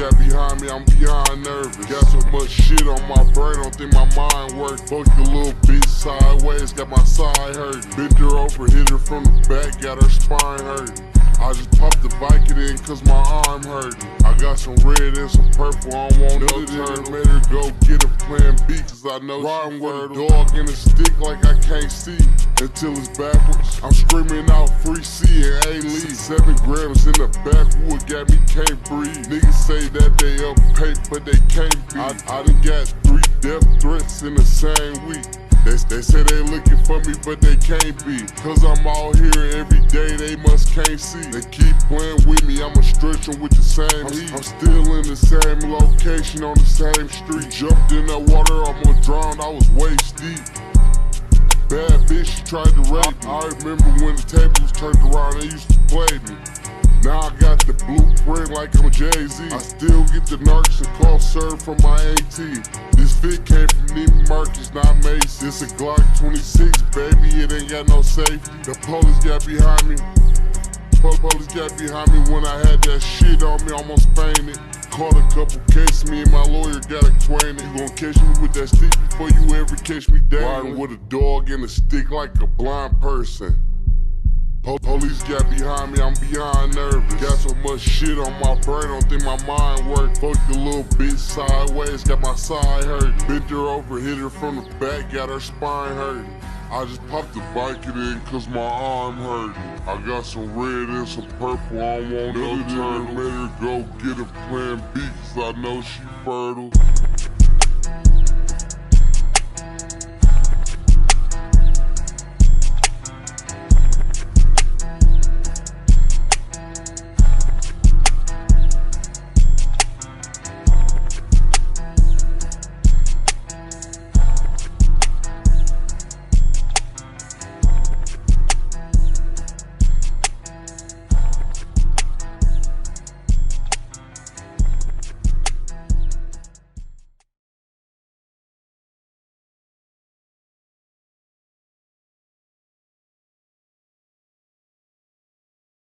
got behind me, I'm beyond nervous. Got so much shit on my brain, don't think my mind works. Fuck the little bitch sideways, got my side hurt. Bent her over, hit her from the back, got her spine hurting. I just popped the Vicodin in cause my arm hurting. I got some red and some purple, I don't want no turn. Made her go get a plan B cause I know riding with a dog in a stick like I can't see. Until it's backwards, I'm screaming out free C and A-League. 7 grams in the backwood got me can't breathe. Niggas say that they up paid, but they can't be. I done got 3 death threats in the same week. They say they looking for me, but they can't be. Cause I'm out here every day, they must can't see. They keep playing with me, I'ma stretch them with the same heat. I'm still in the same location on the same street. Jumped in that water, almost drowned, I was waist deep. Bad bitch, she tried to rape me. I remember when the tables turned around, they used to play me. Now I got the blueprint like I'm Jay-Z. I still get the narcs and cough served from my AT. This fit came from Neiman Marcus, not Macy's. It's a Glock 26, baby, it ain't got no safety. The police got behind me. Police got behind me when I had that shit on me, almost fainted. Caught a couple cases, me and my lawyer got acquainted. You gon' catch me with that stick before you ever catch me down. Riding with a dog and a stick like a blind person. Police got behind me, I'm beyond nervous. Got so much shit on my brain, don't think my mind works. Fuck the little bitch sideways, got my side hurt. Bent her over, hit her from the back, got her spine hurting. I just popped the Vicodin in cause my arm hurting. I got some red and some purple, I don't want no turn. Let her go get a plan B cause I know she fertile.